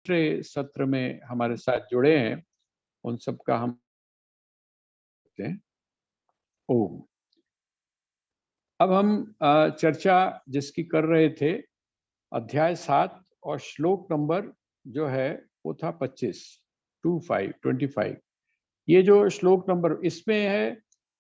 दूसरे सत्र में हमारे साथ जुड़े हैं, उन सबका हम करते हैं। ओम। अब हम चर्चा जिसकी कर रहे थे, अध्याय 7 और श्लोक नंबर जो है वो था 25, 25। ये जो श्लोक नंबर इसमें है,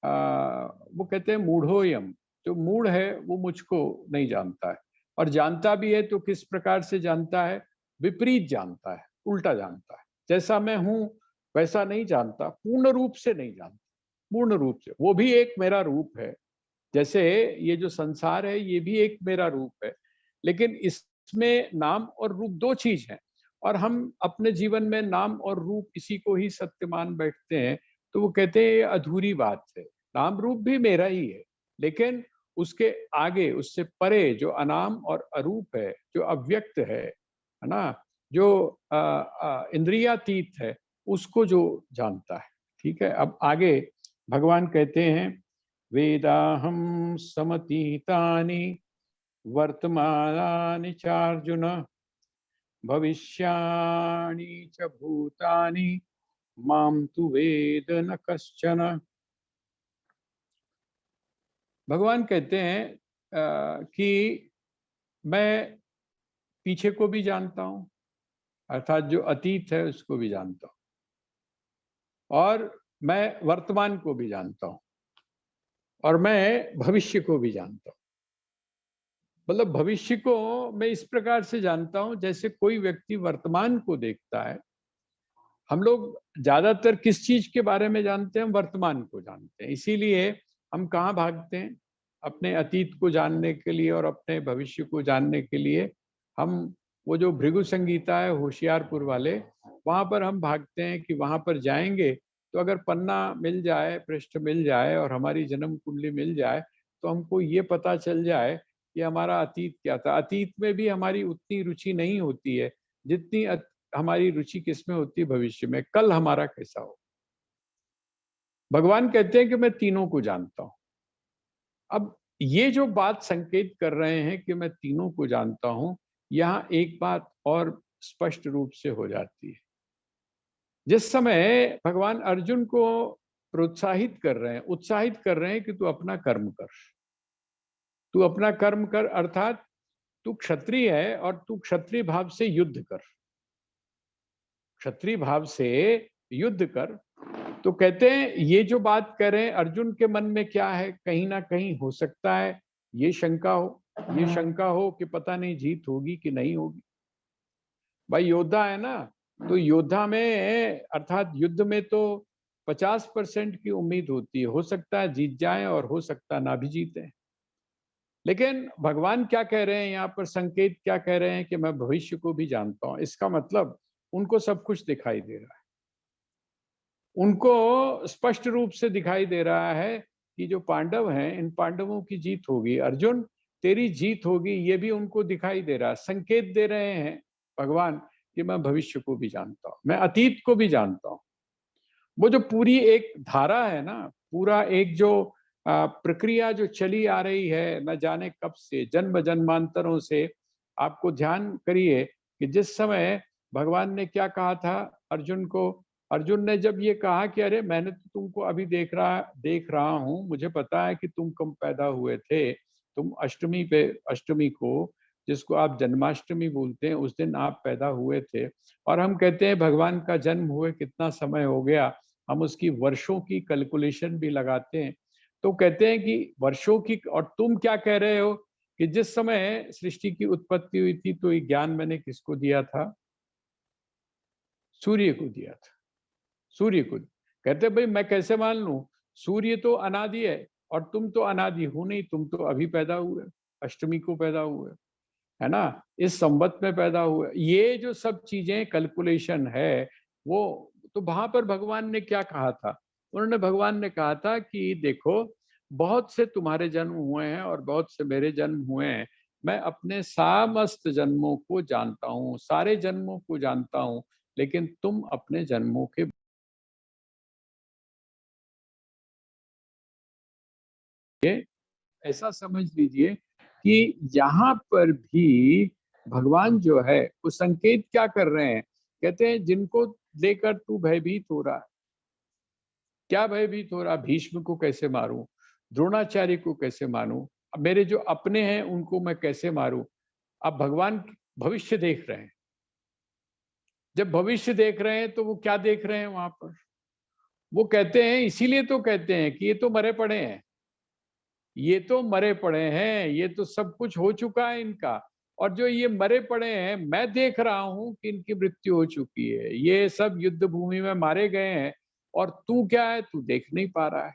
वो कहते हैं मूढ़ोयम, जो मूढ़ है वो मुझको नहीं जानता है, और जानता भी है तो किस प्रकार से जानता है? विपरीत जानता है, उल्टा जानता है। जैसा मैं हूं वैसा नहीं जानता, पूर्ण रूप से नहीं जानता, पूर्ण रूप से। वो भी एक मेरा रूप है, जैसे ये जो संसार है ये भी एक मेरा रूप है, लेकिन इसमें नाम और रूप दो चीज है, और हम अपने जीवन में नाम और रूप इसी को ही सत्य मान बैठते हैं। तो वो कहते हैं ये अधूरी बात है, नाम रूप भी मेरा ही है, लेकिन उसके आगे, उससे परे जो अनाम और अरूप है, जो अव्यक्त है ना, जो इंद्रियातीत है, उसको जो जानता है। ठीक है, अब आगे भगवान कहते हैं, वेदाहं समतीतानि वर्तमानानि चार्जुन, भविष्याणि च भूतानि माम तु वेद न कश्चन। भगवान कहते हैं कि मैं पीछे को भी जानता हूं, अर्थात जो अतीत है उसको भी जानता हूं, और मैं वर्तमान को भी जानता हूं, और मैं भविष्य को भी जानता हूं। मतलब भविष्य को मैं इस प्रकार से जानता हूं जैसे कोई व्यक्ति वर्तमान को देखता है। हम लोग ज्यादातर किस चीज के बारे में जानते हैं? वर्तमान को जानते हैं। इसीलिए हम कहाँ भागते हैं? अपने अतीत को जानने के लिए और अपने भविष्य को जानने के लिए हम वो जो भृगु संगीता है होशियारपुर वाले, वहां पर हम भागते हैं कि वहां पर जाएंगे तो अगर पन्ना मिल जाए, पृष्ठ मिल जाए और हमारी जन्म कुंडली मिल जाए तो हमको ये पता चल जाए कि हमारा अतीत क्या था। अतीत में भी हमारी उतनी रुचि नहीं होती है जितनी हमारी रुचि किसमें होती है? भविष्य में, कल हमारा कैसा हो। भगवान कहते हैं कि मैं तीनों को जानता हूं। अब ये जो बात संकेत कर रहे हैं कि मैं तीनों को जानता हूं, यहां एक बात और स्पष्ट रूप से हो जाती है। जिस समय भगवान अर्जुन को प्रोत्साहित कर रहे हैं, उत्साहित कर रहे हैं कि तू अपना कर्म कर, तू अपना कर्म कर, अर्थात तू क्षत्रिय है और तू क्षत्रिय भाव से युद्ध कर, क्षत्रिय भाव से युद्ध कर। तो कहते हैं ये जो बात कह रहे हैं, अर्जुन के मन में क्या है? कहीं ना कहीं हो सकता है ये शंका हो, ये शंका हो कि पता नहीं जीत होगी कि नहीं होगी। भाई योद्धा है ना, तो योद्धा में अर्थात युद्ध में तो 50% की उम्मीद होती है, हो सकता है जीत जाए और हो सकता ना भी जीते। लेकिन भगवान क्या कह रहे हैं यहाँ पर? संकेत क्या कह रहे हैं? कि मैं भविष्य को भी जानता हूं। इसका मतलब उनको सब कुछ दिखाई दे रहा है, उनको स्पष्ट रूप से दिखाई दे रहा है कि जो पांडव हैं, इन पांडवों की जीत होगी, अर्जुन तेरी जीत होगी, ये भी उनको दिखाई दे रहा है। संकेत दे रहे हैं भगवान कि मैं भविष्य को भी जानता हूं, मैं अतीत को भी जानता हूं। वो जो पूरी एक धारा है ना, पूरा एक जो प्रक्रिया जो चली आ रही है न जाने कब से, जन्म जन्मांतरों से। आपको ध्यान करिए कि जिस समय भगवान ने क्या कहा था अर्जुन को, अर्जुन ने जब ये कहा कि अरे मैंने तो तुमको अभी देख रहा हूँ, मुझे पता है कि तुम कब पैदा हुए थे। तुम अष्टमी पे, अष्टमी को जिसको आप जन्माष्टमी बोलते हैं, उस दिन आप पैदा हुए थे। और हम कहते हैं भगवान का जन्म हुए कितना समय हो गया, हम उसकी वर्षों की कैलकुलेशन भी लगाते हैं। तो कहते हैं कि वर्षों की, और तुम क्या कह रहे हो कि जिस समय सृष्टि की उत्पत्ति हुई थी तो ये ज्ञान मैंने किसको दिया था? सूर्य को दिया था, सूर्य को। कहते भाई मैं कैसे मान लूं? सूर्य तो अनादि है और तुम तो अनादि हो नहीं, तुम तो अभी पैदा हुए, अष्टमी को पैदा हुए, है ना, इस संवत में पैदा हुए। ये जो सब चीजें कैलकुलेशन है, वो तो वहां पर भगवान ने क्या कहा था? उन्होंने, भगवान ने कहा था कि देखो बहुत से तुम्हारे जन्म हुए हैं और बहुत से मेरे जन्म हुए हैं, मैं अपने समस्त जन्मों को जानता हूँ, सारे जन्मों को जानता हूँ, लेकिन तुम अपने जन्मों के ऐसा समझ लीजिए कि यहाँ पर भी भगवान जो है वो संकेत क्या कर रहे हैं कहते हैं जिनको लेकर तू भयभीत हो रहा है। क्या भयभीत हो रहा? भीष्म को कैसे मारूं, द्रोणाचार्य को कैसे मारूं, अब मेरे जो अपने हैं उनको मैं कैसे मारूं? अब भगवान भविष्य देख रहे हैं। जब भविष्य देख रहे हैं तो वो क्या देख रहे हैं वहां पर? वो कहते हैं, इसीलिए तो कहते हैं कि ये तो मरे पड़े हैं, ये तो मरे पड़े हैं, ये तो सब कुछ हो चुका है इनका। और जो ये मरे पड़े हैं, मैं देख रहा हूं कि इनकी मृत्यु हो चुकी है, ये सब युद्ध भूमि में मारे गए हैं, और तू क्या है, तू देख नहीं पा रहा है।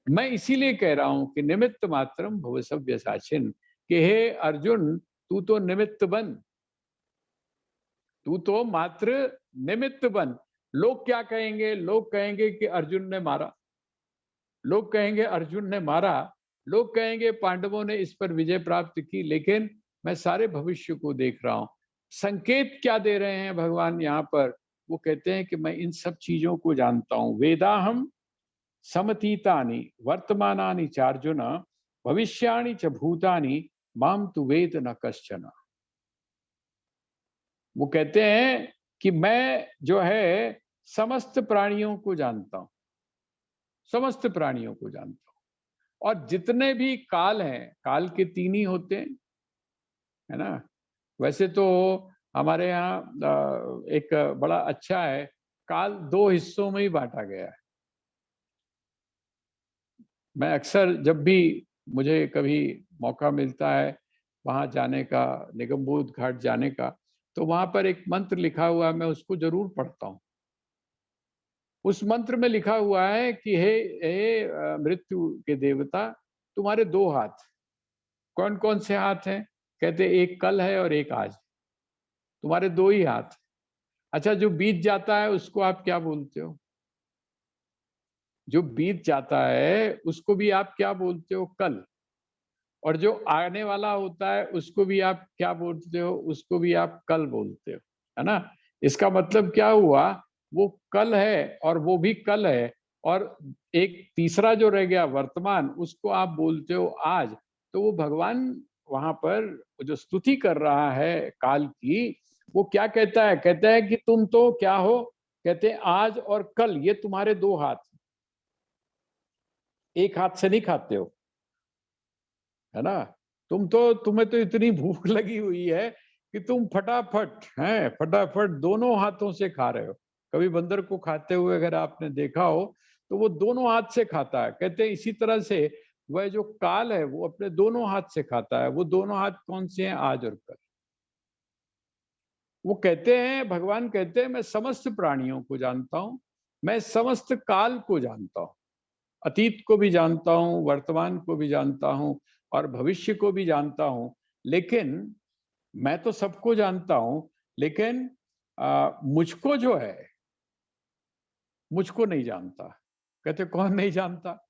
मैं इसीलिए कह रहा हूं कि निमित्त मात्रम भव सव्यसाचिन, कि हे अर्जुन, तू तो निमित्त बन, तू तो मात्र निमित्त बन। लोग क्या कहेंगे? लोग कहेंगे कि अर्जुन ने मारा, लोग कहेंगे अर्जुन ने मारा, लोग कहेंगे पांडवों ने इस पर विजय प्राप्त की, लेकिन मैं सारे भविष्य को देख रहा हूं। संकेत क्या दे रहे हैं भगवान यहाँ पर? वो कहते हैं कि मैं इन सब चीजों को जानता हूं। वेदाहम समतीतानि वर्तमानानि चार्जुन, भविष्याणि च भूतानि माम तु वेद न कश्चन। वो कहते हैं कि मैं जो है समस्त प्राणियों को जानता हूं, समस्त प्राणियों को जानता हूं। और जितने भी काल हैं, काल के तीन ही होते हैं, है ना? वैसे तो हमारे यहाँ एक बड़ा अच्छा है, काल दो हिस्सों में ही बांटा गया है। मैं अक्सर जब भी मुझे कभी मौका मिलता है वहां जाने का, निगमबोध घाट जाने का, तो वहां पर एक मंत्र लिखा हुआ है, मैं उसको जरूर पढ़ता हूँ। उस मंत्र में लिखा हुआ है कि हे मृत्यु के देवता, तुम्हारे दो हाथ। कौन कौन से हाथ हैं? कहते एक कल है और एक आज, तुम्हारे दो ही हाथ। अच्छा, जो बीत जाता है उसको आप क्या बोलते हो? जो बीत जाता है उसको भी आप क्या बोलते हो? कल। और जो आने वाला होता है उसको भी आप क्या बोलते हो? उसको भी आप कल बोलते हो, है ना? इसका मतलब क्या हुआ? वो कल है और वो भी कल है, और एक तीसरा जो रह गया वर्तमान, उसको आप बोलते हो आज। तो वो भगवान वहां पर जो स्तुति कर रहा है काल की, वो क्या कहता है? कहता है कि तुम तो क्या हो? कहते हैं आज और कल, ये तुम्हारे दो हाथ, एक हाथ से नहीं खाते हो, है ना? तुम्हें तो इतनी भूख लगी हुई है कि तुम फटाफट हैं, फटाफट दोनों हाथों से खा रहे हो। कभी बंदर को खाते हुए अगर आपने देखा हो तो वो दोनों हाथ से खाता है। कहते हैं इसी तरह से वह जो काल है वो अपने दोनों हाथ से खाता है। वो दोनों हाथ कौन से हैं? आज और कल। वो कहते हैं, भगवान कहते हैं, मैं समस्त प्राणियों को जानता हूं, मैं समस्त काल को जानता हूं, अतीत को भी जानता हूं, वर्तमान को भी जानता हूं, और भविष्य को भी जानता हूं। लेकिन मैं तो सबको जानता हूं, लेकिन मुझको जो है, मुझको नहीं जानता। कहते कौन नहीं जानता?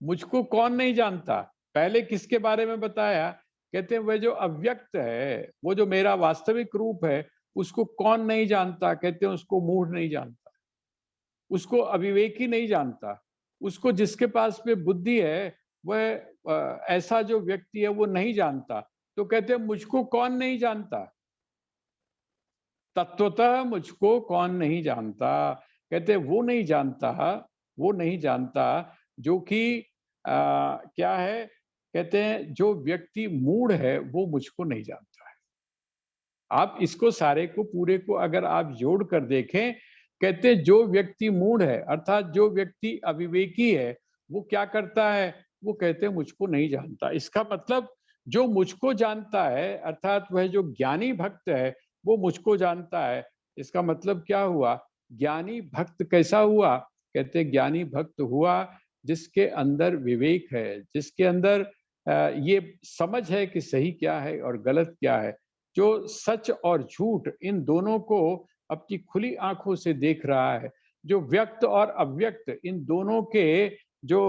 मुझको कौन नहीं जानता? पहले किसके बारे में बताया? कहते हैं वह जो अव्यक्त है, वो जो मेरा वास्तविक रूप है, उसको कौन नहीं जानता? कहते हैं उसको मूढ़ नहीं जानता, उसको अविवेकी नहीं जानता, उसको जिसके पास में बुद्धि है वह ऐसा जो व्यक्ति है वो नहीं जानता। तो कहते हैं मुझको कौन नहीं जानता? तत्वतः मुझको कौन नहीं जानता? कहते वो नहीं जानता, वो नहीं जानता जो कि क्या है? कहते हैं जो व्यक्ति मूढ़ है वो मुझको नहीं जानता है। आप इसको सारे को पूरे को अगर आप जोड़ कर देखें, कहते जो व्यक्ति मूढ़ है अर्थात जो व्यक्ति अविवेकी है, वो क्या करता है? वो कहते हैं मुझको नहीं जानता। इसका मतलब जो मुझको जानता है अर्थात वह जो ज्ञानी भक्त है वो मुझको जानता है। इसका मतलब क्या हुआ? ज्ञानी भक्त कैसा हुआ? कहते ज्ञानी भक्त हुआ जिसके अंदर विवेक है, जिसके अंदर ये समझ है कि सही क्या है और गलत क्या है, जो सच और झूठ इन दोनों को अपनी खुली आंखों से देख रहा है, जो व्यक्त और अव्यक्त इन दोनों के जो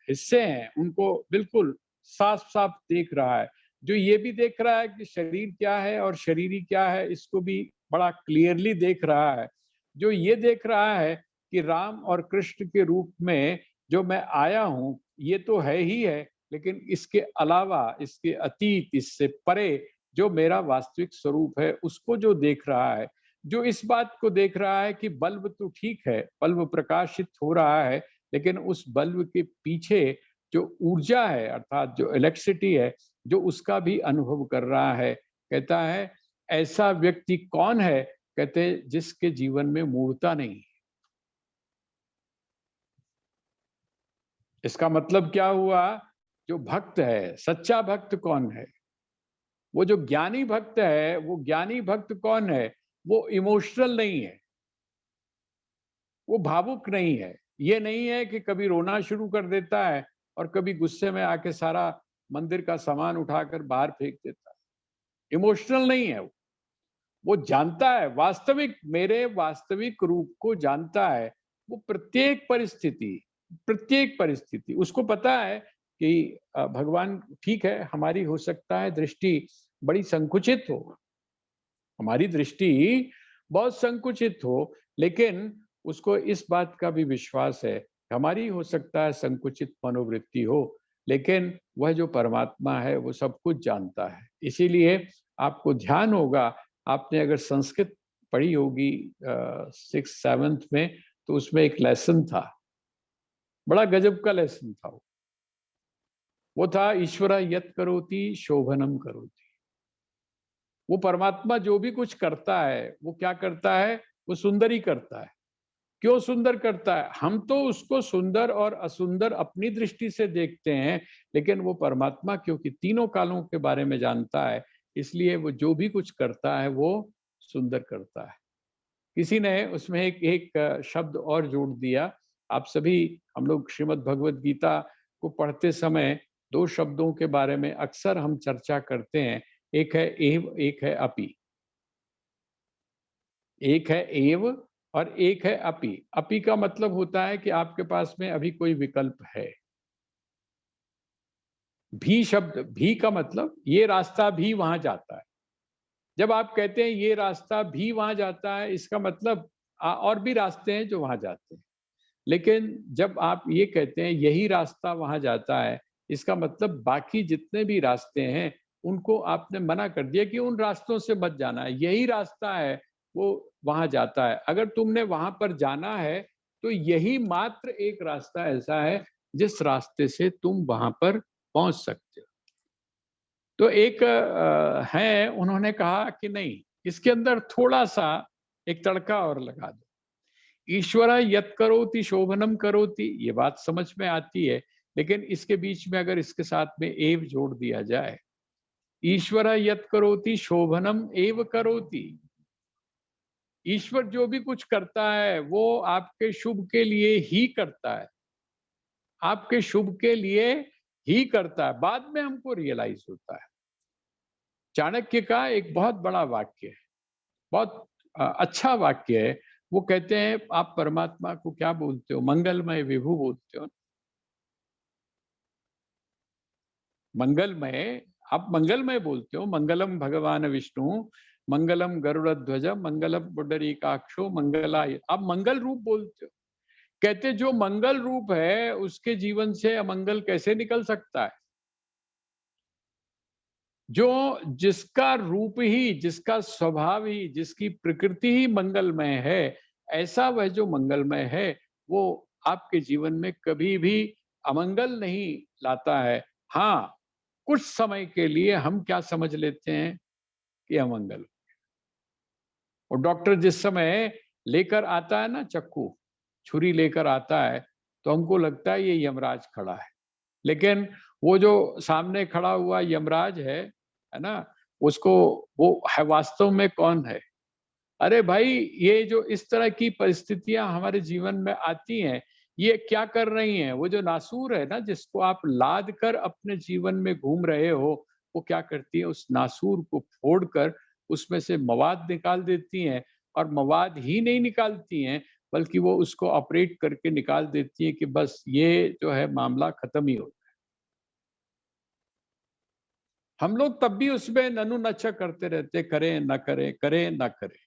हिस्से हैं उनको बिल्कुल साफ साफ देख रहा है, जो ये भी देख रहा है कि शरीर क्या है और शरीरी क्या है, इसको भी बड़ा क्लियरली देख रहा है, जो ये देख रहा है कि राम और कृष्ण के रूप में जो मैं आया हूं ये तो है ही है, लेकिन इसके अलावा, इसके अतीत, इससे परे जो मेरा वास्तविक स्वरूप है उसको जो देख रहा है, जो इस बात को देख रहा है कि बल्ब तो ठीक है, बल्ब प्रकाशित हो रहा है, लेकिन उस बल्ब के पीछे जो ऊर्जा है अर्थात जो इलेक्ट्रिसिटी है, जो उसका भी अनुभव कर रहा है। कहता है ऐसा व्यक्ति कौन है? कहते जिसके जीवन में मूर्ता नहीं। इसका मतलब क्या हुआ? जो भक्त है, सच्चा भक्त कौन है? वो जो ज्ञानी भक्त है, वो ज्ञानी भक्त कौन है? वो इमोशनल नहीं है, वो भावुक नहीं है। ये नहीं है कि कभी रोना शुरू कर देता है और कभी गुस्से में आके सारा मंदिर का सामान उठाकर बाहर फेंक देता है। इमोशनल नहीं है वो। वो जानता है वास्तविक, मेरे वास्तविक रूप को जानता है। वो प्रत्येक परिस्थिति उसको पता है कि भगवान ठीक है, हमारी हो सकता है दृष्टि बड़ी संकुचित हो, हमारी दृष्टि बहुत संकुचित हो, लेकिन उसको इस बात का भी विश्वास है, हमारी हो सकता है संकुचित मनोवृत्ति हो, लेकिन वह जो परमात्मा है वो सब कुछ जानता है। इसीलिए आपको ध्यान होगा, आपने अगर संस्कृत पढ़ी होगी 6th-7th में, तो उसमें एक लेसन था, बड़ा गजब का लेसन था वो था ईश्वर यत् करोति शोभनम करोति। वो परमात्मा जो भी कुछ करता है, वो क्या करता है? वो सुंदर ही करता है। क्यों सुंदर करता है? हम तो उसको सुंदर और असुंदर अपनी दृष्टि से देखते हैं, लेकिन वो परमात्मा क्योंकि तीनों कालों के बारे में जानता है, इसलिए वो जो भी कुछ करता है वो सुंदर करता है। किसी ने उसमें एक एक शब्द और जोड़ दिया। आप सभी, हम लोग श्रीमद् भगवत गीता को पढ़ते समय 2 शब्दों के बारे में अक्सर हम चर्चा करते हैं, एक है एव, एक है अपि। एक है एव और एक है अपि। अपि का मतलब होता है कि आपके पास में अभी कोई विकल्प है। भी शब्द, भी का मतलब ये रास्ता भी वहां जाता है। जब आप कहते हैं ये रास्ता भी वहां जाता है, इसका मतलब और भी रास्ते हैं जो वहां जाते हैं। लेकिन जब आप ये कहते हैं यही रास्ता वहां जाता है, इसका मतलब बाकी जितने भी रास्ते हैं उनको आपने मना कर दिया कि उन रास्तों से मत जाना है, यही रास्ता है वो वहां जाता है। अगर तुमने वहां पर जाना है तो यही मात्र एक रास्ता ऐसा है जिस रास्ते से तुम वहां पर पहुंच सकते हो। तो एक है, उन्होंने कहा कि नहीं, इसके अंदर थोड़ा सा एक तड़का और लगा दो। ईश्वर यत् करोति शोभनम करोति, ये बात समझ में आती है, लेकिन इसके बीच में अगर इसके साथ में एव जोड़ दिया जाए, ईश्वर यत् करोति शोभनम एव करोति। ईश्वर जो भी कुछ करता है वो आपके शुभ के लिए ही करता है, आपके शुभ के लिए ही करता है। बाद में हमको रियलाइज होता है। चाणक्य का एक बहुत बड़ा वाक्य है, बहुत अच्छा वाक्य है। वो कहते हैं आप परमात्मा को क्या बोलते हो? मंगलमय विभु बोलते हो। मंगलमय, आप मंगलमय बोलते हो। मंगलम भगवान विष्णु, मंगलम गरुड़ ध्वज, मंगलम पुंडरीकाक्षो मंगलाय, आप मंगल रूप बोलते हो। कहते जो मंगल रूप है उसके जीवन से अमंगल कैसे निकल सकता है? जो जिसका रूप ही, जिसका स्वभाव ही, जिसकी प्रकृति ही मंगलमय है, ऐसा वह जो मंगलमय है वो आपके जीवन में कभी भी अमंगल नहीं लाता है। हाँ, कुछ समय के लिए हम क्या समझ लेते हैं कि अमंगल। और डॉक्टर जिस समय लेकर आता है ना चाकू, छुरी लेकर आता है, तो हमको लगता है ये यमराज खड़ा है। लेकिन वो जो सामने खड़ा हुआ यमराज है ना, उसको, वो है वास्तव में कौन है? अरे भाई, ये जो इस तरह की परिस्थितियां हमारे जीवन में आती हैं, ये क्या कर रही हैं? वो जो नासूर है ना, जिसको आप लाद कर अपने जीवन में घूम रहे हो, वो क्या करती है? उस नासूर को फोड़कर उसमें से मवाद निकाल देती हैं। और मवाद ही नहीं निकालती हैं, बल्कि वो उसको ऑपरेट करके निकाल देती है कि बस ये जो है मामला खत्म ही हो। हम लोग तब भी उसमें ननु नचा करते रहते, करें ना करें, करें ना करें।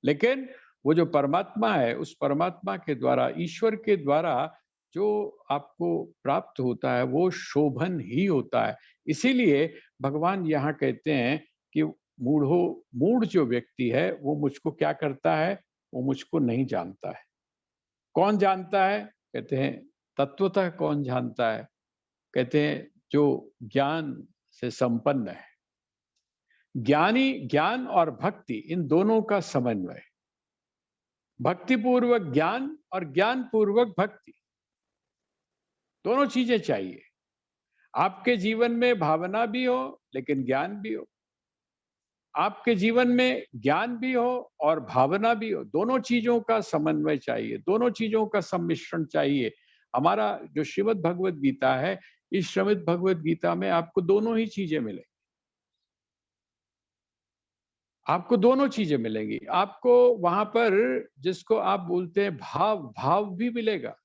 लेकिन वो जो परमात्मा है, उस परमात्मा के द्वारा, ईश्वर के द्वारा जो आपको प्राप्त होता है वो शोभन ही होता है। इसीलिए भगवान यहाँ कहते हैं कि मूढ़ जो व्यक्ति है वो मुझको क्या करता है, वो मुझको नहीं जानता है। कौन जानता है? कहते हैं तत्वतः कौन जानता है? कहते हैं जो ज्ञान से संपन्न है। ज्ञानी, ज्ञान और भक्ति इन दोनों का समन्वय, भक्ति पूर्वक ज्ञान और ज्ञान पूर्वक भक्ति, दोनों चीजें चाहिए। आपके जीवन में भावना भी हो लेकिन ज्ञान भी हो, आपके जीवन में ज्ञान भी हो और भावना भी हो, दोनों चीजों का समन्वय चाहिए, दोनों चीजों का सम्मिश्रण चाहिए। हमारा जो श्रीमद् भगवत गीता है, इस श्रीमद् भगवत गीता में आपको दोनों ही चीजें मिलेंगी, आपको दोनों चीजें मिलेंगी। आपको वहां पर जिसको आप बोलते हैं भाव, भाव भी मिलेगा।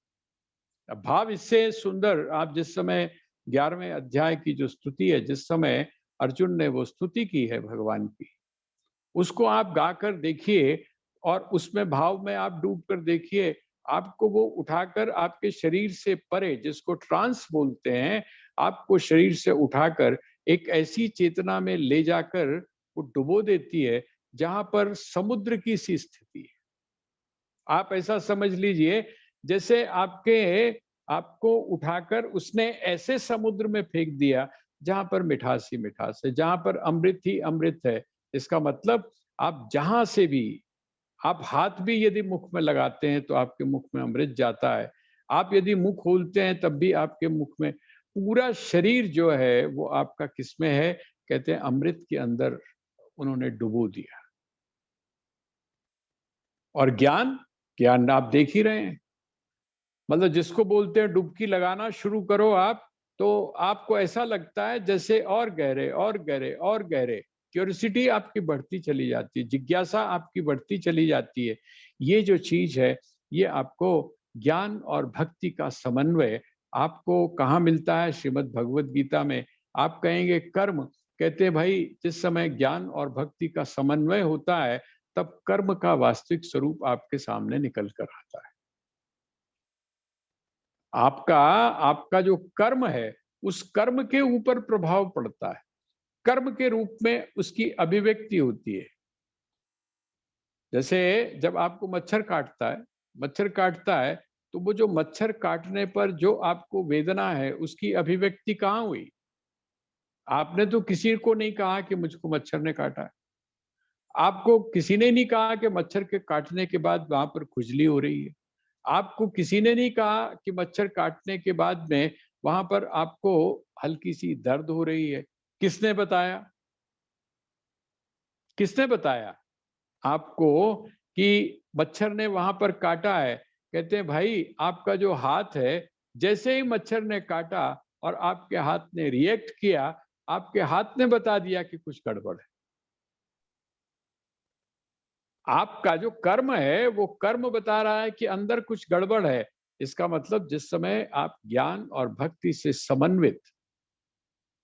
भाव इससे सुंदर, आप जिस समय 11वें अध्याय की जो स्तुति है, जिस समय अर्जुन ने वो स्तुति की है भगवान की, उसको आप गाकर देखिए और उसमें भाव में आप डूब कर देखिए, आपको वो उठाकर आपके शरीर से परे, जिसको ट्रांस बोलते हैं, आपको शरीर से उठाकर एक ऐसी चेतना में ले जाकर वो डुबो देती है जहां पर समुद्र की सी स्थिति है। आप ऐसा समझ लीजिए जैसे आपको उठाकर उसने ऐसे समुद्र में फेंक दिया जहां पर मिठास ही मिठास है, जहां पर अमृत ही अमृत है। इसका मतलब आप जहां से भी, आप हाथ भी यदि मुख में लगाते हैं तो आपके मुख में अमृत जाता है। आप यदि मुंह खोलते हैं तब भी आपके मुख में, पूरा शरीर जो है वो आपका किसमें है? कहते हैं अमृत के अंदर उन्होंने डुबो दिया। और ज्ञान, ज्ञान आप देख ही रहे हैं, मतलब जिसको बोलते हैं डुबकी लगाना शुरू करो आप, तो आपको ऐसा लगता है जैसे और गहरे और गहरे और गहरे, क्यूरियोसिटी आपकी बढ़ती चली जाती है, जिज्ञासा आपकी बढ़ती चली जाती है। ये जो चीज है, ये आपको ज्ञान और भक्ति का समन्वय आपको कहाँ मिलता है? श्रीमद् भगवत गीता में। आप कहेंगे कर्म, कहते हैं भाई जिस समय ज्ञान और भक्ति का समन्वय होता है तब कर्म का वास्तविक स्वरूप आपके सामने निकल कर आता है। आपका आपका जो कर्म है, उस कर्म के ऊपर प्रभाव पड़ता है, कर्म के रूप में उसकी अभिव्यक्ति होती है। जैसे जब आपको मच्छर काटता है तो वो जो मच्छर काटने पर जो आपको वेदना है, उसकी अभिव्यक्ति कहाँ हुई? आपने तो किसी को नहीं कहा कि मुझको मच्छर ने काटा है। आपको किसी ने नहीं कहा कि मच्छर के काटने के बाद वहां पर खुजली हो रही है। आपको किसी ने नहीं कहा कि मच्छर काटने के बाद में वहां पर आपको हल्की सी दर्द हो रही है। किसने बताया? किसने बताया आपको कि मच्छर ने वहां पर काटा है? कहते हैं भाई आपका जो हाथ है, जैसे ही मच्छर ने काटा और आपके हाथ ने रिएक्ट किया, आपके हाथ ने बता दिया कि कुछ गड़बड़ है। आपका जो कर्म है वो कर्म बता रहा है कि अंदर कुछ गड़बड़ है। इसका मतलब जिस समय आप ज्ञान और भक्ति से समन्वित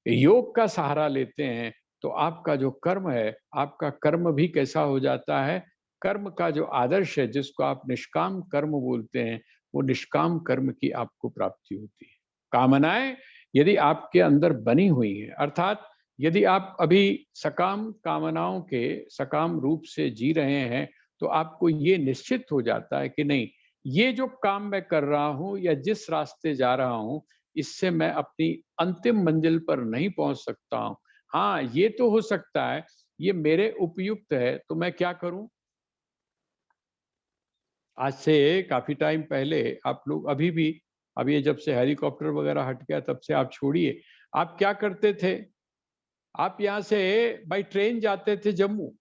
योग का सहारा लेते हैं तो आपका जो कर्म है, आपका कर्म भी कैसा हो जाता है? कर्म का जो आदर्श है, जिसको आप निष्काम कर्म बोलते हैं, वो निष्काम कर्म की आपको प्राप्ति होती है। कामनाएं यदि आपके अंदर बनी हुई है, अर्थात यदि आप अभी सकाम कामनाओं के सकाम रूप से जी रहे हैं, तो आपको ये निश्चित हो जाता है कि नहीं, ये जो काम मैं कर रहा हूं या जिस रास्ते जा रहा हूं, इससे मैं अपनी अंतिम मंजिल पर नहीं पहुंच सकता हूं। हाँ, ये तो हो सकता है, ये मेरे उपयुक्त है, तो मैं क्या करूं? आज से काफी टाइम पहले आप लोग अभी भी, अब ये जब से हेलीकॉप्टर वगैरह हट गया तब से आप छोड़िए, आप क्या करते थे? आप यहाँ से बाई ट्रेन जाते थे जम्मू।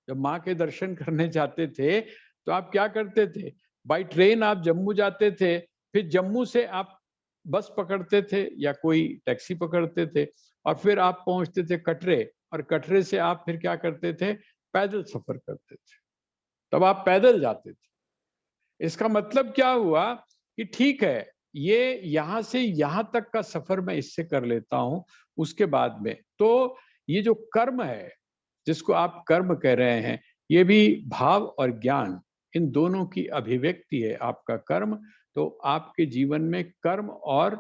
जब माँ के दर्शन करने जाते थे तो आप क्या करते थे? बाई ट्रेन आप जम्मू जाते थे, फिर जम्मू से आप बस पकड़ते थे या कोई टैक्सी पकड़ते थे और फिर आप पहुंचते थे कटरे, और कटरे से आप फिर क्या करते थे? पैदल सफर करते थे। तब आप पैदल जाते थे। इसका मतलब क्या हुआ कि ठीक है, ये यहाँ से यहाँ तक का सफर मैं इससे कर लेता हूँ, उसके बाद में तो ये जो कर्म है, जिसको आप कर्म कह रहे हैं, ये भी भाव और ज्ञान, इन दोनों की अभिव्यक्ति है आपका कर्म। तो आपके जीवन में कर्म और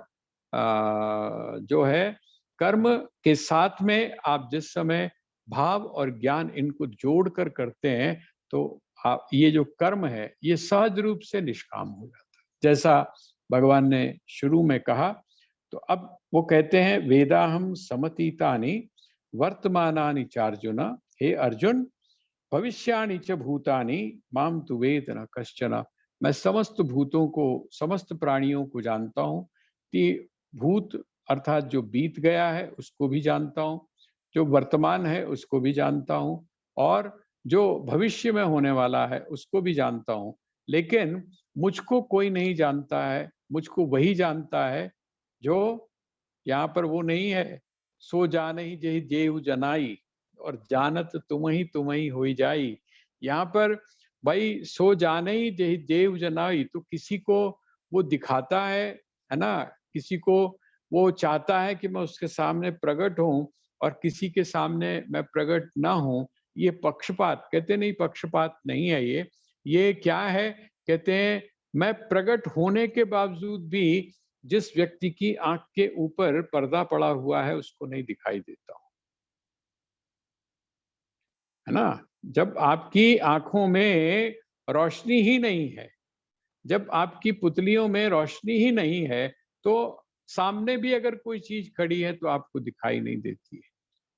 जो है कर्म के साथ में आप जिस समय भाव और ज्ञान इनको जोड़कर करते हैं तो आप ये जो कर्म है ये सहज रूप से निष्काम हो जाता है, जैसा भगवान ने शुरू में कहा। तो अब वो कहते हैं वेदाहम समतीतानि वर्तमानानि चार्जुन, हे अर्जुन भविष्याणि च भूतानि माम तु वेद न कश्चन। मैं समस्त भूतों को, समस्त प्राणियों को जानता हूँ कि भूत अर्थात जो बीत गया है उसको भी जानता हूँ, जो वर्तमान है उसको भी जानता हूँ, और जो भविष्य में होने वाला है उसको भी जानता हूँ। लेकिन मुझको कोई नहीं जानता है, मुझको वही जानता है जो, यहाँ पर वो नहीं है, सो जान ही जेहि जेहु जनाई और जानत तुम ही होई जाई। यहाँ पर भाई सो जाने ही जेहि जेहु जनाई, तो किसी को वो दिखाता है ना, किसी को वो चाहता है कि मैं उसके सामने प्रकट हूं और किसी के सामने मैं प्रकट ना हूं। ये पक्षपात, कहते नहीं पक्षपात नहीं है ये क्या है, कहते हैं मैं प्रकट होने के बावजूद भी जिस व्यक्ति की आंख के ऊपर पर्दा पड़ा हुआ है उसको नहीं दिखाई देता हूं, है ना। जब आपकी आंखों में रोशनी ही नहीं है, जब आपकी पुतलियों में रोशनी ही नहीं है, तो सामने भी अगर कोई चीज खड़ी है तो आपको दिखाई नहीं देती है।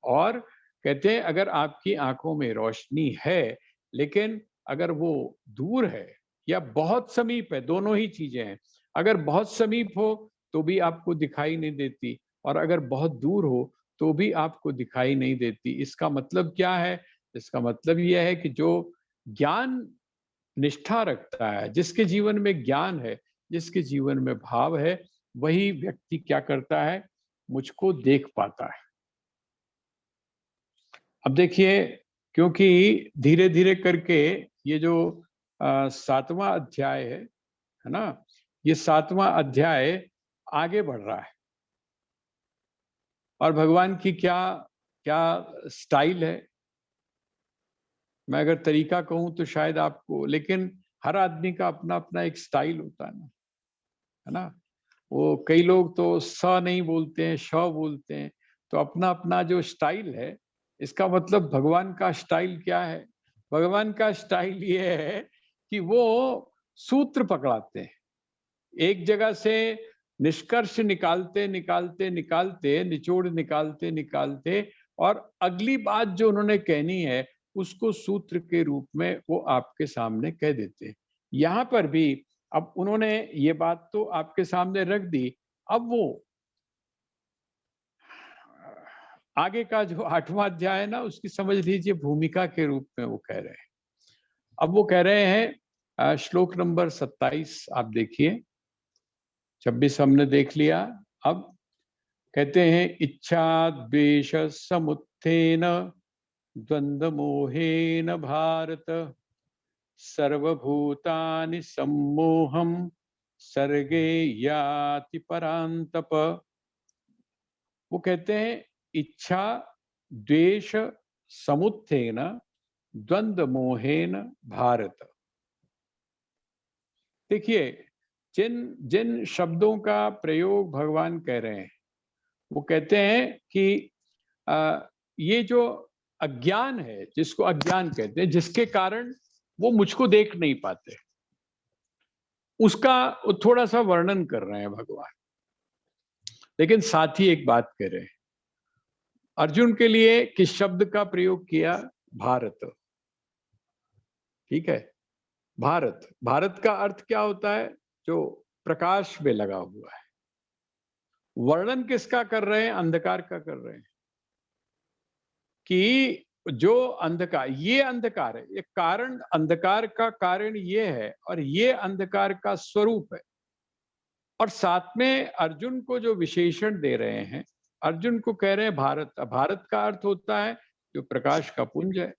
और कहते हैं अगर आपकी आंखों में रोशनी है लेकिन अगर वो दूर है या बहुत समीप है, दोनों ही चीजें हैं, अगर बहुत समीप हो तो भी आपको दिखाई नहीं देती और अगर बहुत दूर हो तो भी आपको दिखाई नहीं देती। इसका मतलब क्या है? इसका मतलब यह है कि जो ज्ञान निष्ठा रखता है, जिसके जीवन में ज्ञान है, जिसके जीवन में भाव है, वही व्यक्ति क्या करता है, मुझको देख पाता है। अब देखिए, क्योंकि धीरे धीरे करके ये जो 7वां अध्याय है ना, ये 7वां अध्याय आगे बढ़ रहा है और भगवान की क्या क्या स्टाइल है, मैं अगर तरीका कहूं तो शायद आपको, लेकिन हर आदमी का अपना अपना एक स्टाइल होता है ना। वो कई लोग तो स नहीं बोलते हैं, श बोलते हैं, तो अपना अपना जो स्टाइल है। इसका मतलब भगवान का स्टाइल क्या है? भगवान का स्टाइल ये है कि वो सूत्र पकड़ाते हैं, एक जगह से निष्कर्ष निकालते निकालते निकालते, निचोड़ निकालते निकालते, और अगली बात जो उन्होंने कहनी है उसको सूत्र के रूप में वो आपके सामने कह देते हैं। यहाँ पर भी अब उन्होंने ये बात तो आपके सामने रख दी, अब वो आगे का जो 8वां अध्याय है ना, उसकी समझ लीजिए भूमिका के रूप में वो कह रहे हैं। अब वो कह रहे हैं श्लोक नंबर 27 आप देखिए, 26 हमने देख लिया। अब कहते हैं इच्छा द्वेष समुत्थेन द्वंद्व मोहेन भारत सर्वभूतानि सम्मोहम सर्गे याति परांतप। वो कहते हैं इच्छा द्वेष समुत्थेन द्वंद्व मोहेन भारत। देखिए, जिन जिन शब्दों का प्रयोग भगवान कर रहे हैं, वो कहते हैं कि ये जो अज्ञान है, जिसको अज्ञान कहते हैं, जिसके कारण वो मुझको देख नहीं पाते, उसका थोड़ा सा वर्णन कर रहे हैं भगवान। लेकिन साथ ही एक बात कह रहे हैं, अर्जुन के लिए किस शब्द का प्रयोग किया? भारत। ठीक है, भारत। भारत का अर्थ क्या होता है? जो प्रकाश में लगा हुआ है। वर्णन किसका कर रहे हैं? अंधकार का कर रहे हैं कि जो अंधकार, ये अंधकार है, ये कारण, अंधकार का कारण ये है और ये अंधकार का स्वरूप है। और साथ में अर्जुन को जो विशेषण दे रहे हैं, अर्जुन को कह रहे हैं भारत। भारत का अर्थ होता है जो प्रकाश का पुंज है।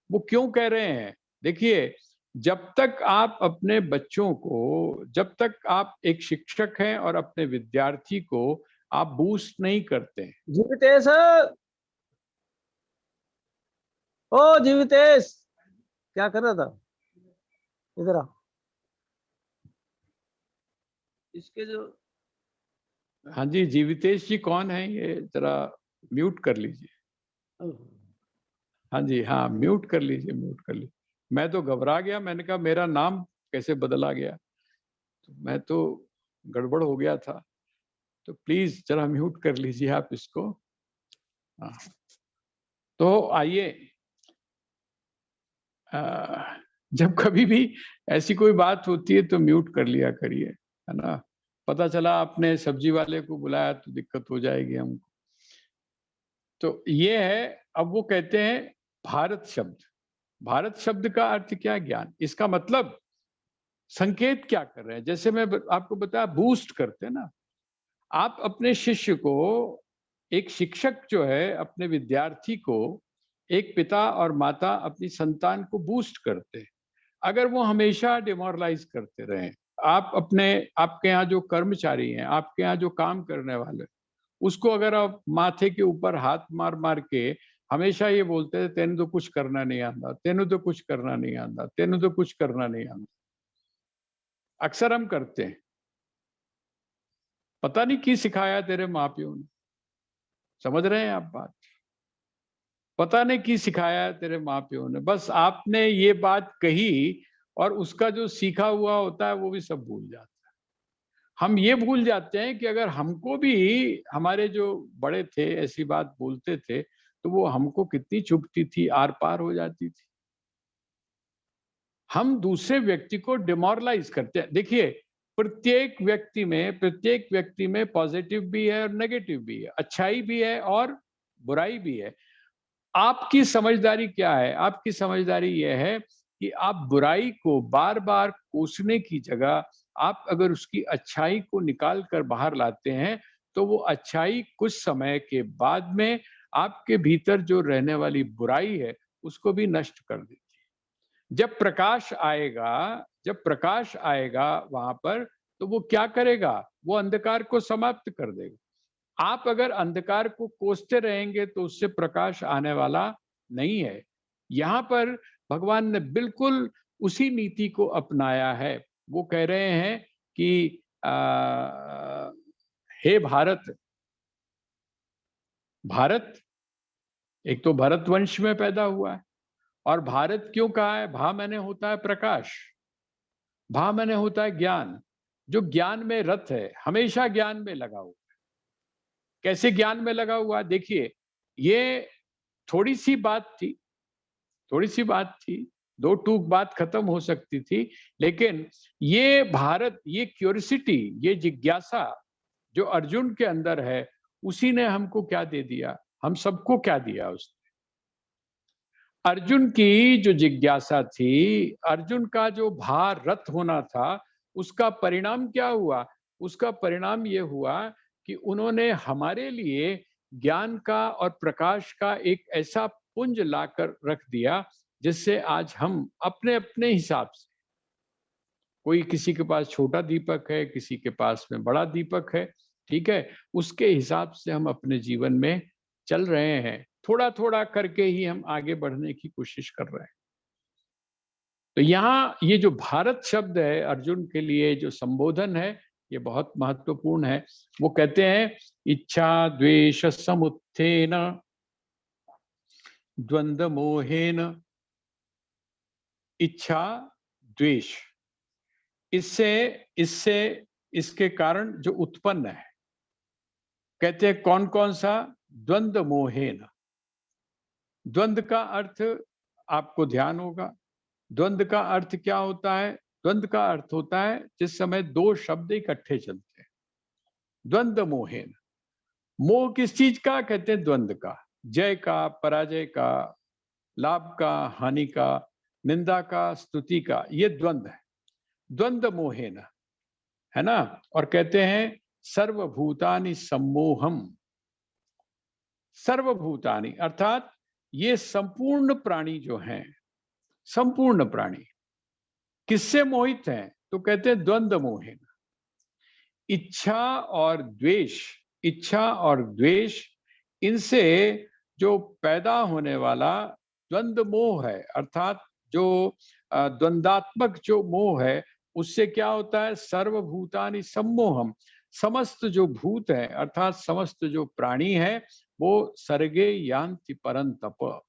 वो क्यों कह रहे हैं? देखिए, जब तक आप अपने बच्चों को, जब तक आप एक शिक्षक हैं और अपने विद्यार्थी को आप बूस्ट नहीं करते हैं। जीवितेश, ओ जीवितेश, क्या कर रहा था? इधर आ। इसके जो हाँ जी, जीवितेश जी कौन है ये जरा म्यूट कर लीजिए। हाँ जी, हाँ, म्यूट कर लीजिए, म्यूट कर लीजिए। मैं तो घबरा गया, मैंने कहा मेरा नाम कैसे बदला गया? तो मैं तो गड़बड़ हो गया था। तो प्लीज़ ज़रा म्यूट कर लीजिए आप इसको। हाँ, तो आइए जब कभी भी ऐसी कोई बात होती है तो म्यूट कर लिया करिए, है ना? पता चला आपने सब्जी वाले को बुलाया तो दिक्कत हो जाएगी हमको। तो ये है, अब वो कहते हैं भारत शब्द। भारत शब्द का अर्थ क्या है? ज्ञान। इसका मतलब संकेत क्या कर रहे हैं? जैसे मैं आपको बताया बूस्ट करते हैं ना, आप अपने शिष्य को, एक शिक्षक जो है अपने विद्यार्थी को, एक पिता और माता अपनी संतान को बूस्ट करते हैं। अगर वो हमेशा डिमोरलाइज करते रहें, आप अपने, आपके यहाँ जो कर्मचारी हैं, आपके यहाँ जो काम करने वाले, उसको अगर आप माथे के ऊपर हाथ मार मार के हमेशा ये बोलते हैं तेने तो कुछ करना नहीं आता, तेने तो कुछ करना नहीं आता, तेने तो कुछ करना नहीं आता, अक्सर हम करते हैं। पता नहीं की सिखाया तेरे माँ प्यो ने, समझ रहे हैं आप बात? पता नहीं की सिखाया है तेरे माँ प्यो ने, बस आपने ये बात कही और उसका जो सीखा हुआ होता है वो भी सब भूल जाता है। हम ये भूल जाते हैं कि अगर हमको भी हमारे जो बड़े थे ऐसी बात बोलते थे तो वो हमको कितनी चुभती थी, आर पार हो जाती थी। हम दूसरे व्यक्ति को डिमोरलाइज करते हैं। देखिए, प्रत्येक व्यक्ति में पॉजिटिव भी है और नेगेटिव भी है, अच्छाई भी है और बुराई भी है। आपकी समझदारी क्या है? आपकी समझदारी ये है कि आप बुराई को बार-बार कोसने की जगह आप अगर उसकी अच्छाई को निकाल कर बाहर लाते हैं, तो वो अच्छाई कुछ समय के बाद में आपके भीतर जो रहने वाली बुराई है, उसको भी नष्ट कर देती है। जब प्रकाश आएगा वहाँ पर, तो वो क्या करेगा? वो अंधकार को समाप्त कर देगा। आप अगर अंधकार को कोसते रहेंगे तो उससे प्रकाश आने वाला नहीं है। यहाँ पर भगवान ने बिल्कुल उसी नीति को अपनाया है। वो कह रहे हैं कि हे भारत, भारत एक तो भरत वंश में पैदा हुआ है। और भारत क्यों कहा है? भा माने होता है प्रकाश, भा माने होता है ज्ञान। जो ज्ञान में रत है, हमेशा ज्ञान में लगा हुआ। कैसे ज्ञान में लगा हुआ? देखिए, ये थोड़ी सी बात थी, थोड़ी सी बात थी, दो टूक बात खत्म हो सकती थी, लेकिन ये भारत, ये क्यूरियोसिटी, ये जिज्ञासा जो अर्जुन के अंदर है, उसी ने हमको क्या दे दिया? हम सबको क्या दिया उसने? अर्जुन की जो जिज्ञासा थी, अर्जुन का जो भारत होना था, उसका परिणाम क्या हुआ? उसका परिणाम ये हुआ कि उन्होंने हमारे लिए ज्ञान का और प्रकाश का एक ऐसा पुंज लाकर रख दिया, जिससे आज हम अपने-अपने हिसाब से, कोई किसी के पास छोटा दीपक है, किसी के पास में बड़ा दीपक है, ठीक है? उसके हिसाब से हम अपने जीवन में चल रहे हैं। थोड़ा-थोड़ा करके ही हम आगे बढ़ने की कोशिश कर रहे हैं। तो यहाँ ये जो भारत शब्द है अर्जुन के लिए जो संबोधन है, ये बहुत महत्वपूर्ण है। वो कहते हैं इच्छा द्वेष समुत्थेन द्वंद्व मोहेन, इच्छा द्वेष, इससे इससे इसके कारण जो उत्पन्न है, कहते हैं कौन कौन सा? द्वंद्व मोहेन। द्वंद्व का अर्थ आपको ध्यान होगा। द्वंद्व का अर्थ क्या होता है? द्वंद्व का अर्थ होता है जिस समय दो शब्द इकट्ठे चलते हैं। द्वंद्व मोहेन। मोह किस चीज का? कहते हैं द्वंद्व का। जय का, पराजय का, लाभ का, हानि का, निंदा का, स्तुति का, ये द्वंद्व है। द्वंद्व मोहेन, है ना? और कहते हैं सर्वभूतानि सम्मोहम। सर्वभूतानि अर्थात ये संपूर्ण प्राणी जो हैं, संपूर्ण प्राणी किससे मोहित हैं? तो कहते हैं द्वंद्व मोहित। इच्छा और द्वेष, इच्छा और द्वेष, इनसे जो पैदा होने वाला द्वंद्व मोह है, अर्थात जो द्वंद्वात्मक जो मोह है, उससे क्या होता है? सर्वभूतानि सम्मोहम। समस्त जो भूत है अर्थात समस्त जो प्राणी है वो सर्गे यान्ति परंतप।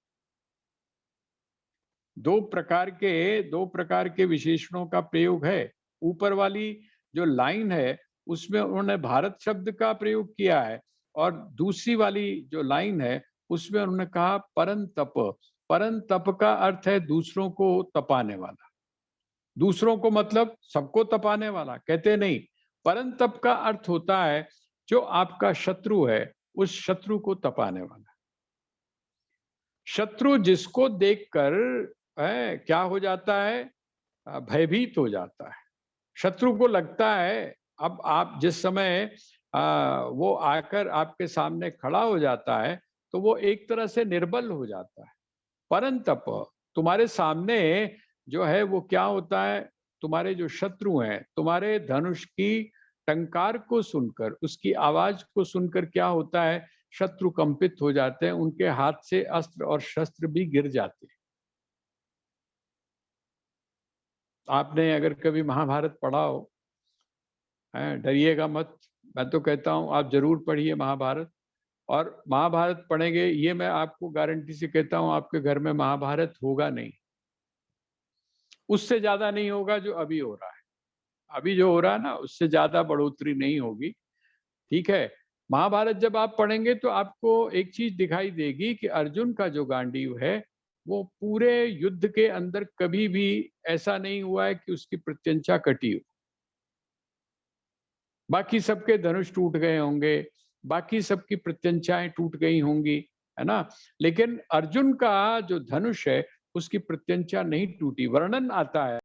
दो प्रकार के विशेषणों का प्रयोग है। ऊपर वाली जो लाइन है उसमें उन्होंने भारत शब्द का प्रयोग किया है और दूसरी वाली जो लाइन है उसमें उन्होंने कहा परंतप। परंतप का अर्थ है दूसरों को तपाने वाला। दूसरों को मतलब सबको तपाने वाला कहते नहीं। परंतप का अर्थ होता है जो आपका शत्रु है उस शत्रु को तपाने वाला। शत्रु जिसको देखकर क्या हो जाता है, भयभीत हो जाता है। शत्रु को लगता है अब आप जिस समय वो आकर आपके सामने खड़ा हो जाता है तो वो एक तरह से निर्बल हो जाता है। परंतप तुम्हारे सामने जो है वो क्या होता है, तुम्हारे जो शत्रु हैं तुम्हारे धनुष की टंकार को सुनकर उसकी आवाज को सुनकर क्या होता है, शत्रु कंपित हो जाते हैं, उनके हाथ से अस्त्र और शस्त्र भी गिर जाते हैं। आपने अगर कभी महाभारत पढ़ा हो, डरिएगा मत, मैं तो कहता हूं आप जरूर पढ़िए महाभारत। और महाभारत पढ़ेंगे ये मैं आपको गारंटी से कहता हूं आपके घर में महाभारत होगा नहीं, उससे ज्यादा नहीं होगा जो अभी हो रहा है। अभी जो हो रहा है ना उससे ज्यादा बढ़ोतरी नहीं होगी। ठीक है, महाभारत जब आप पढ़ेंगे तो आपको एक चीज दिखाई देगी कि अर्जुन का जो गांडीव है वो पूरे युद्ध के अंदर कभी भी ऐसा नहीं हुआ है कि उसकी प्रत्यंचा कटी हो। बाकी सबके धनुष टूट गए होंगे, बाकी सबकी प्रत्यंचाएं टूट गई होंगी, है ना, लेकिन अर्जुन का जो धनुष है उसकी प्रत्यंचा नहीं टूटी। वर्णन आता है